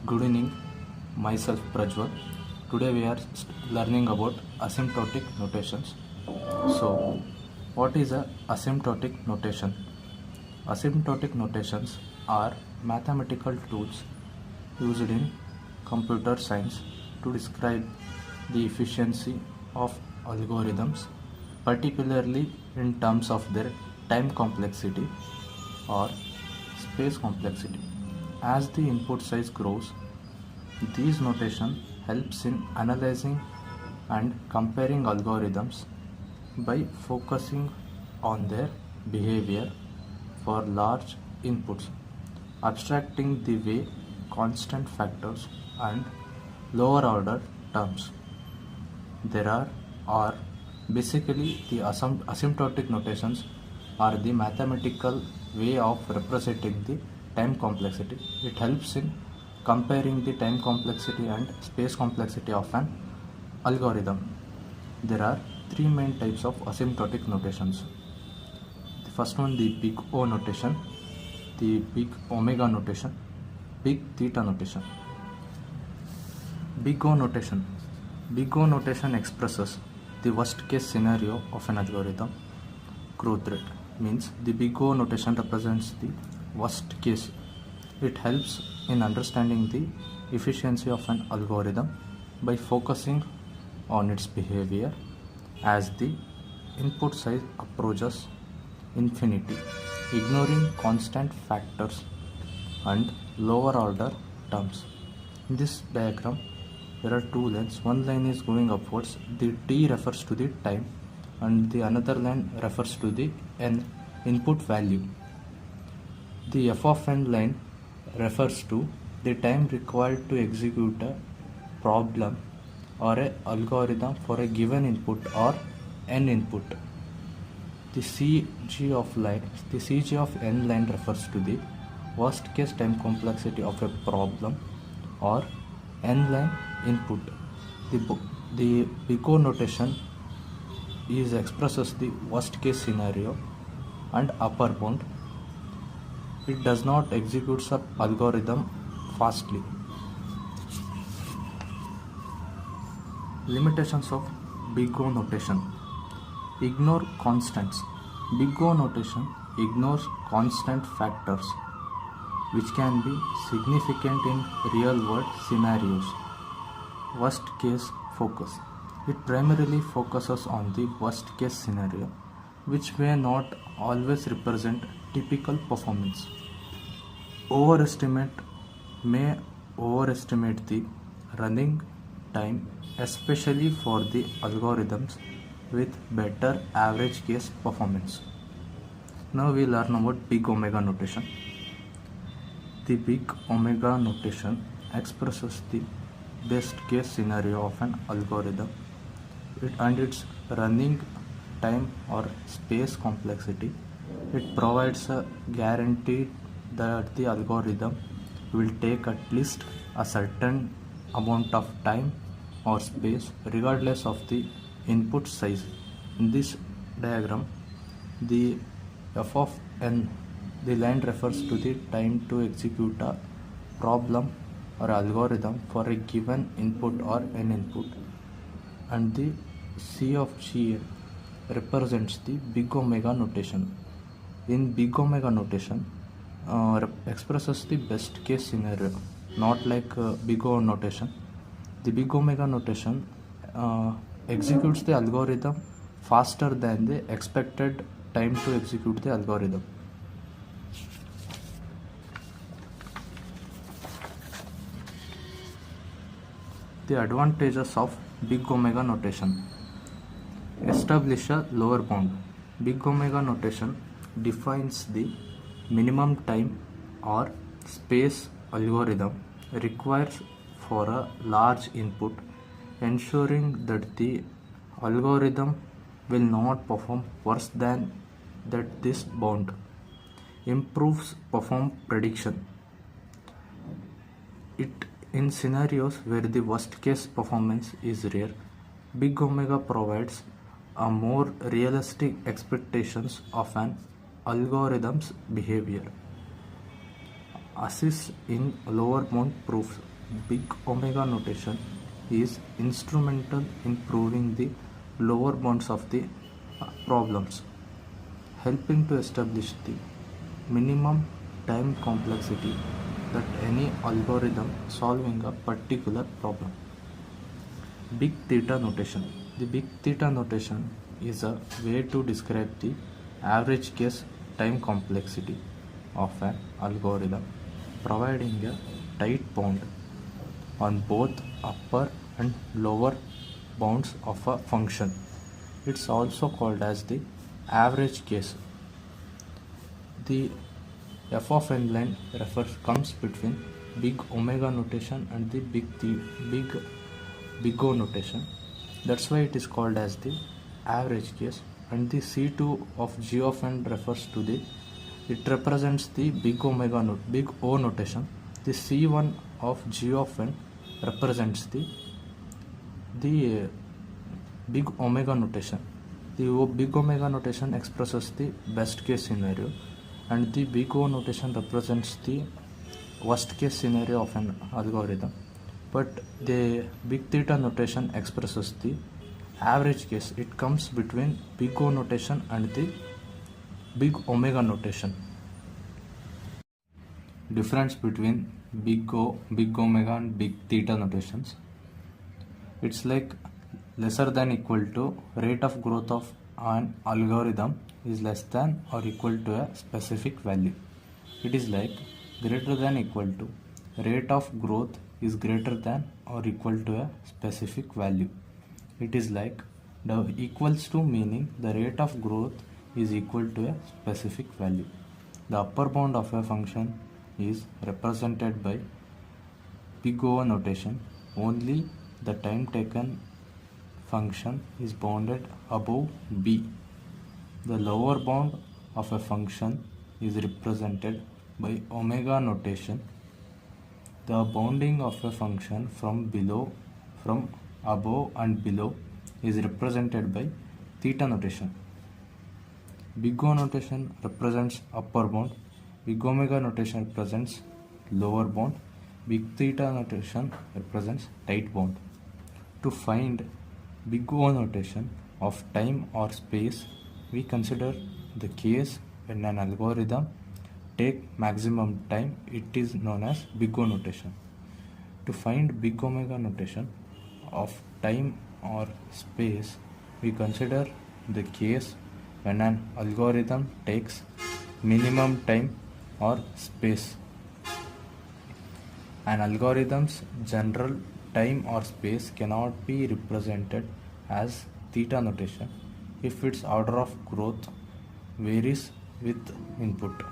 Good evening, myself Prajwal. Today we are learning about asymptotic notations. So, what is a asymptotic notation? Asymptotic notations are mathematical tools used in computer science to describe the efficiency of algorithms, particularly in terms of their time complexity or space complexity. As the input size grows, this notation helps in analyzing and comparing algorithms by focusing on their behavior for large inputs, abstracting the way constant factors and lower order terms. There are basically the asymptotic notations are the mathematical way of representing the time complexity. It helps in comparing the time complexity and space complexity of an algorithm. There are three main types of asymptotic notations. The first one, the big O notation, the big omega notation, big theta notation. Big O notation. Big O notation expresses the worst case scenario of an algorithm. Growth rate means the big O notation represents the worst case. It helps in understanding the efficiency of an algorithm by focusing on its behavior as the input size approaches infinity, ignoring constant factors and lower order terms. In this diagram, there are two lines. One line is going upwards, the t refers to the time, and the another line refers to the n input value. The f of n line refers to the time required to execute a problem or an algorithm for a given input or n input. The CG of n line refers to the worst case time complexity of a problem or n line input. The big O notation expresses the worst case scenario and upper bound. It does not execute the algorithm fastly. Limitations of big O notation. Ignore constants. Big O notation ignores constant factors which can be significant in real-world scenarios. Worst case focus. It primarily focuses on the worst case scenario, which may not always represent typical performance. May overestimate the running time, especially for the algorithms with better average case performance. Now we learn about big omega notation. The big omega notation expresses the best case scenario of an algorithm and its running time or space complexity. It provides a guarantee that the algorithm will take at least a certain amount of time or space regardless of the input size. In this diagram, the f of n, the line refers to the time to execute a problem or algorithm for a given input or n input, and the C of G represents the big omega notation. In big omega notation expresses the best case scenario, not like big O notation. The big omega notation executes the algorithm faster than the expected time to execute the algorithm. The advantages of big omega notation. Establish a lower bound. Big omega notation defines the minimum time or space algorithm requires for a large input, ensuring that the algorithm will not perform worse than that this bound. Improves perform prediction. In scenarios where the worst case performance is rare, big omega provides a more realistic expectations of an algorithm's behavior. Assists in lower bound proofs. big omega notation is instrumental in proving the lower bounds of the problems, helping to establish the minimum time complexity that any algorithm solving a particular problem. Big theta notation. The big theta notation is a way to describe the average case time complexity of an algorithm, providing a tight bound on both upper and lower bounds of a function. It's also called as the average case. The f of n line comes between big omega notation and the big O notation. That's why it is called as the average case. And the C2 of g of n refers to it represents the big O notation. The C1 of g of n represents the big omega notation. The big omega notation expresses the best case scenario, and the big O notation represents the worst case scenario of an algorithm. But the big theta notation expresses the average case. It comes between big O notation and the big omega notation. Difference between big O, big omega and big theta notations. It's like lesser than equal to rate of growth of an algorithm is less than or equal to a specific value. It is like greater than equal to rate of growth is greater than or equal to a specific value. It is like the equals to, meaning the rate of growth is equal to a specific value. The upper bound of a function is represented by big O notation. Only the time taken function is bounded above b. The lower bound of a function is represented by omega notation. The bounding of a function from above and below is represented by theta notation. Big O notation represents upper bound. Big omega notation represents lower bound. Big theta notation represents tight bound. To find big O notation of time or space, we consider the case when an algorithm take maximum time. It is known as big O notation. To find big omega notation of time or space, we consider the case when an algorithm takes minimum time or space. An algorithm's general time or space cannot be represented as theta notation if its order of growth varies with input.